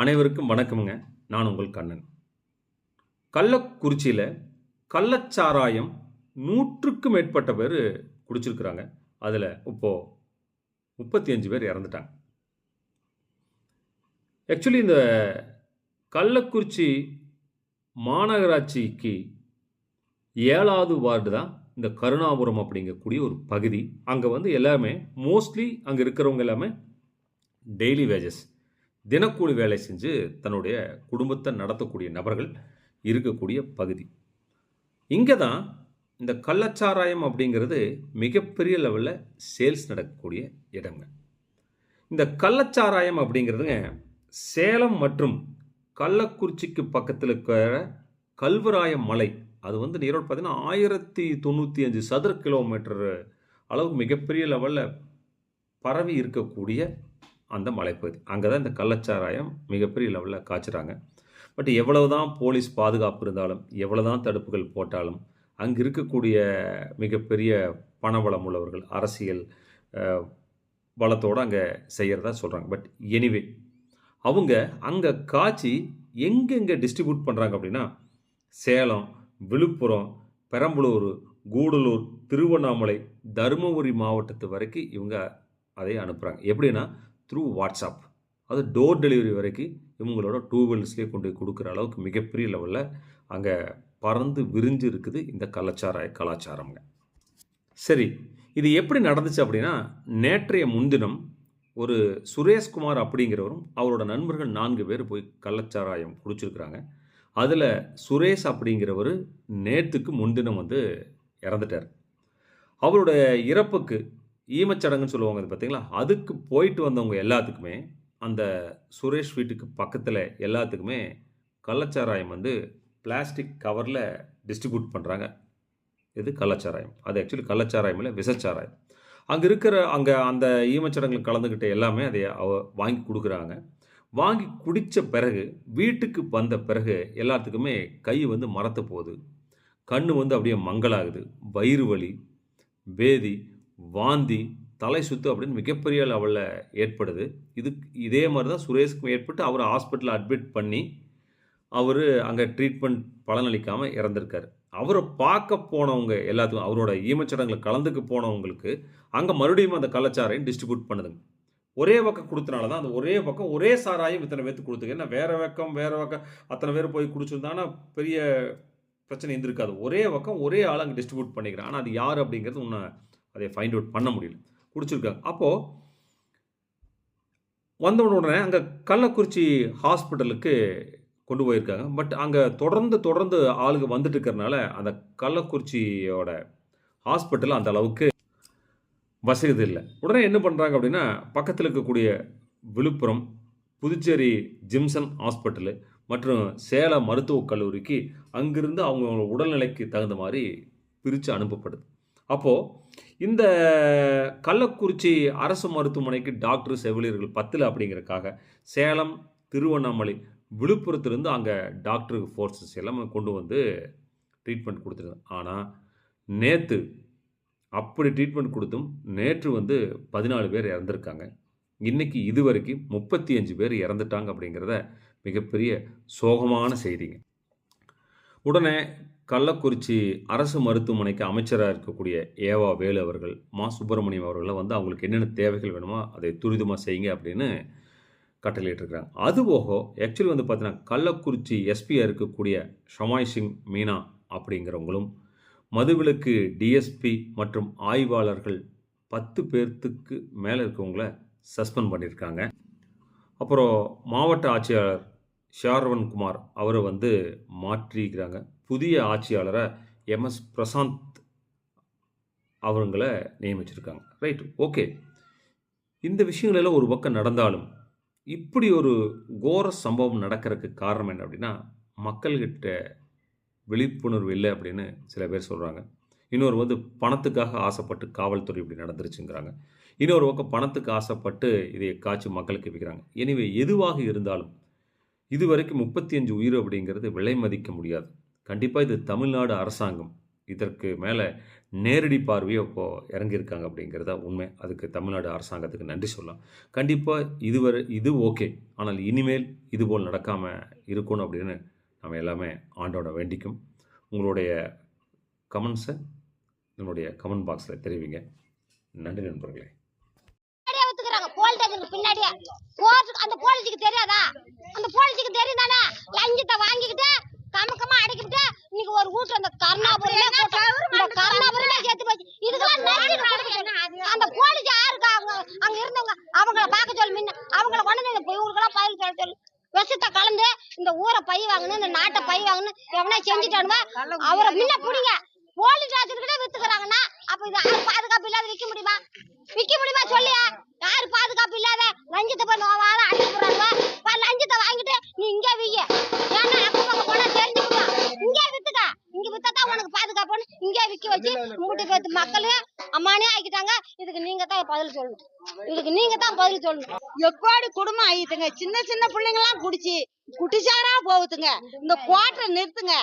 அனைவருக்கும் வணக்கமுங்க. நான் உங்கள் கண்ணன். கள்ளக்குறிச்சியில கள்ளச்சாராயம் 100க்கும் மேற்பட்ட பேரு குடிச்சிருக்கிறாங்க. அதுல இப்போ 35 பேர் இறந்துட்டாங்க. ஆக்சுவலி இந்த கள்ளக்குறிச்சி மாநகராட்சிக்கு 7வது வார்டு தான் இந்த கருணாபுரம் அப்படிங்கக்கூடிய ஒரு பகுதி. அங்க வந்து எல்லாமே மோஸ்ட்லி அங்க இருக்கிறவங்க எல்லாமே டெய்லி வேஜஸ். தினக்கூலி வேலை செஞ்சு தன்னுடைய குடும்பத்தை நடத்தக்கூடிய நபர்கள் இருக்கக்கூடிய பகுதி. இங்கே தான் இந்த கள்ளச்சாராயம் அப்படிங்கிறது மிகப்பெரிய லெவலில் சேல்ஸ் நடக்கக்கூடிய இடங்க. இந்த கள்ளச்சாராயம் அப்படிங்கிறதுங்க சேலம் மற்றும் கள்ளக்குறிச்சிக்கு பக்கத்தில் இருக்கிற கல்வராயம் மலை, அது வந்து நீரோடு பார்த்தீங்கன்னா 1095 சதுர கிலோமீட்டர் அளவுக்கு மிகப்பெரிய லெவலில் பரவி இருக்கக்கூடிய அந்த மலைப்பகுதி. அங்கே தான் இந்த கள்ளச்சாராயம் மிகப்பெரிய லெவலில் காய்ச்சுறாங்க. பட் எவ்வளவு தான் போலீஸ் பாதுகாப்பு இருந்தாலும், எவ்வளோ தான் தடுப்புகள் போட்டாலும், அங்கே இருக்கக்கூடிய மிகப்பெரிய பணபலம் உள்ளவர்கள், அரசியல் பலத்தோடு அங்கே செய்கிறதா சொல்கிறாங்க. பட் எனிவே அவங்க அங்கே காய்ச்சி எங்கெங்கே டிஸ்ட்ரிபியூட் பண்ணுறாங்க அப்படின்னா, சேலம், விழுப்புரம், பெரம்பலூர், கூடலூர், திருவண்ணாமலை, தருமபுரி மாவட்டத்து வரைக்கும் இவங்க அதை அனுப்புகிறாங்க. எப்படின்னா த்ரூ வாட்ஸ்அப். அது டோர் டெலிவரி வரைக்கும் இவங்களோட 2 வீலர்ஸ்லேயே கொண்டு போய் கொடுக்குற அளவுக்கு மிகப்பெரிய லெவலில் அங்கே பறந்து விரிஞ்சு இருக்குது இந்த கள்ளச்சாராய கலாச்சாரம்ங்க. சரி, இது எப்படி நடந்துச்சு அப்படின்னா, நேற்றைய முன்தினம் ஒரு சுரேஷ்குமார் அப்படிங்கிறவரும் அவரோட நண்பர்கள் 4 பேர் போய் கள்ளச்சாராயம் குடிச்சிருக்கிறாங்க. அதில் சுரேஷ் அப்படிங்கிறவர் நேற்றுக்கு முன்தினம் வந்து இறந்துட்டார். அவரோட இறப்புக்கு ஈமச்சடங்குன்னு சொல்லுவாங்க அது பார்த்தீங்களா, அதுக்கு போயிட்டு வந்தவங்க எல்லாத்துக்குமே அந்த சுரேஷ் வீட்டுக்கு பக்கத்தில் எல்லாத்துக்குமே கள்ளச்சாராயம் வந்து பிளாஸ்டிக் கவரில் டிஸ்ட்ரிபியூட் பண்ணுறாங்க. இது கள்ளச்சாராயம். அது ஆக்சுவலி கள்ளச்சாராயம் இல்லை, விஷச்சாராயம். அங்கே அந்த ஈமச்சடங்கில் கலந்துக்கிட்ட எல்லாமே அதை வாங்கி கொடுக்குறாங்க. வாங்கி குடித்த பிறகு வீட்டுக்கு வந்த பிறகு எல்லாத்துக்குமே கை வந்து மரத்து போகுது, கண் வந்து அப்படியே மங்கலாகுது, வயிறு வலி, பேதி, வாந்தி, தலை சுத்து அப்படின்னு மிகப்பெரிய லெவலில் ஏற்படுது. இதே மாதிரி தான் சுரேஷ்க்கும் ஏற்பட்டு அவர் ஹாஸ்பிட்டலில் அட்மிட் பண்ணி அவர் அங்கே ட்ரீட்மெண்ட் பலனளிக்காமல் இறந்திருக்காரு. அவரை பார்க்க போனவங்க எல்லாத்துக்கும், அவரோட ஈமச்சடங்கில் கலந்துக்கு போனவங்களுக்கு அங்கே மறுபடியும் அந்த கள்ளச்சாராயம் டிஸ்ட்ரிபியூட் பண்ணுதுங்க. ஒரே பக்கம் கொடுத்தனால தான் அந்த ஒரே பக்கம் ஒரே சாராயம் இத்தனை பேர்த்துக்கு கொடுத்துங்க. ஏன்னா வேறு பக்கம் அத்தனை பேர் போய் குடிச்சிருந்தாங்கன்னா பெரிய பிரச்சனை இருந்திருக்காது. ஒரே பக்கம் ஒரே ஆள் அங்கே டிஸ்ட்ரிபியூட் பண்ணிக்கிறேன். ஆனால் அது யார் அப்படிங்கிறது ஒன்று அதை ஃபைண்ட் அவுட் பண்ண முடியல. குடிச்சிருக்காங்க. அப்போது வந்தவுடனே அங்கே கள்ளக்குறிச்சி ஹாஸ்பிட்டலுக்கு கொண்டு போயிருக்காங்க. பட் அங்கே தொடர்ந்து ஆளுங்க வந்துட்டு இருக்கிறனால அந்த கள்ளக்குறிச்சியோட ஹாஸ்பிட்டல் அந்த அளவுக்கு வசதி இல்லை. உடனே என்ன பண்ணுறாங்க அப்படின்னா, பக்கத்தில் இருக்கக்கூடிய விழுப்புரம், புதுச்சேரி ஜிம்சன் ஹாஸ்பிட்டலு மற்றும் சேலம் மருத்துவக் கல்லூரிக்கு அங்கிருந்து அவங்க உடல்நிலைக்கு தகுந்த மாதிரி பிரித்து அனுப்பப்படுது. அப்போது இந்த கள்ளக்குறிச்சி அரசு மருத்துவமனைக்கு டாக்டர் செவிலியர்கள் 10 அப்படிங்கிறதுக்காக சேலம், திருவண்ணாமலை, விழுப்புரத்துலேருந்து அங்கே டாக்டர் ஃபோர்ஸஸ் எல்லாமே கொண்டு வந்து ட்ரீட்மெண்ட் கொடுத்துருக்காங்க. ஆனால் நேற்று அப்படி ட்ரீட்மெண்ட் கொடுத்தும் நேற்று வந்து 14 பேர் இறந்துருக்காங்க. இன்றைக்கி இதுவரைக்கும் 35 பேர் இறந்துட்டாங்க அப்படிங்கிறத மிகப்பெரிய சோகமான செய்திங்க. உடனே கள்ளக்குறிச்சி அரசு மருத்துவமனைக்கு அமைச்சராக இருக்கக்கூடிய ஏவா வேலு அவர்கள், மா சுப்பிரமணியம் அவர்களை வந்து அவங்களுக்கு என்னென்ன தேவைகள் வேணுமோ அதை துரிதமாக செய்யுங்க அப்படின்னு கட்டளையிட்டிருக்கிறாங்க. அதுபோக ஆக்சுவலி வந்து பார்த்தீங்கன்னா கள்ளக்குறிச்சி எஸ்பியாக இருக்கக்கூடிய ஷமாய் சிங் மீனா அப்படிங்கிறவங்களும், மதுவிலக்கு டிஎஸ்பி மற்றும் ஆய்வாளர்கள் 10 பேர்த்துக்கு மேலே இருக்கவங்கள சஸ்பெண்ட் பண்ணியிருக்காங்க. அப்புறம் மாவட்ட ஆட்சியாளர் ஷார்வன்குமார் அவரை வந்து மாற்றிக்கிறாங்க. புதிய ஆட்சியாளரை எம்எஸ் பிரசாந்த் அவங்கள நியமிச்சிருக்காங்க. Right, okay. இந்த விஷயங்கள் எல்லாம் ஒரு பக்கம் நடந்தாலும் இப்படி ஒரு கோர சம்பவம் நடக்கிறதுக்கு காரணம் என்ன அப்படின்னா, மக்கள்கிட்ட விழிப்புணர்வு இல்லை அப்படின்னு சில பேர் சொல்கிறாங்க. இன்னொரு வந்து பணத்துக்காக ஆசைப்பட்டு காவல்துறை இப்படி நடந்துருச்சுங்கிறாங்க. இன்னொரு பக்கம் பணத்துக்கு ஆசைப்பட்டு இதை காய்ச்சி மக்களுக்கு விற்கிறாங்க. எனவே எதுவாக இருந்தாலும் இதுவரைக்கும் 35 உயிர் அப்படிங்கிறது விலை மதிக்க முடியாது. கண்டிப்பாக இது தமிழ்நாடு அரசாங்கம் இதற்கு மேலே நேரடி பார்வையை இப்போது இறங்கியிருக்காங்க அப்படிங்கிறத உண்மை. அதுக்கு தமிழ்நாடு அரசாங்கத்துக்கு நன்றி சொல்லலாம். கண்டிப்பாக இது ஓகே. ஆனால் இனிமேல் இதுபோல் நடக்காமல் இருக்கணும் அப்படின்னு நம்ம எல்லாமே ஆண்டவனை வேண்டிக்கும். உங்களுடைய கமெண்ட்ஸை நம்மளுடைய கமெண்ட் பாக்ஸில் தெரிவிங்க. நன்றி நண்பர்களே. பின்னாடியே அந்த போலீஸுக்கு தெரியாதா? அந்த போலீஸுக்கு தெரியுதானே? லஞ்சத்தை வாங்கிக்கிட்டு கமக்கமா அடிக்கிட்டு இன்னைக்கு ஒரு வீட்டுல அந்த கருணாபுரமே சேர்த்து போச்சு. இதுக்கெல்லாம் அந்த போலீஸ் யாருக்கு அங்க இருந்தவங்க அவங்கள பார்க்க சொல்லு. முன்ன அவங்கள கொண்டு இவங்களுக்கெல்லாம் பதில் சொல்ல சொல்லு. விஷத்தை கலந்து இந்த ஊரை பை வாங்கணும், இந்த நாட்டை பை வாங்கணும் எவனா செஞ்சுட்டானுவா அவரை முன்ன புடிங்க. போலீஸ் ஆட்சிக்கிட்டே வித்துக்கிறாங்கன்னா அப்ப இது பாதுகாப்பு இல்லாத விற்க முடியுமா? சொல்லியா? யாரு பாதுகாப்பு இல்லாத லஞ்சத்தை போய் நோவாத அடிச்சு போறாங்க. லஞ்சத்தை வாங்கிட்டு நீ இங்கே வீங்க. ஏன்னா அக்கம் போனா தெரிஞ்சுக்கலாம். இங்கே வித்துக்க. இங்க வித்தான் உனக்கு பாதுகாப்புன்னு இங்கே விக்க வச்சு உங்ககிட்ட பேத்து மக்களே அம்மானே ஆக்கிட்டாங்க. இதுக்கு நீங்க தான் பதில் சொல்லணும். எக்கோடி குடும்பம் ஆயிட்டுங்க. சின்ன சின்ன பிள்ளைங்க எல்லாம் குடிச்சாரா போகுதுங்க. இந்த கோட்டை நிறுத்துங்க.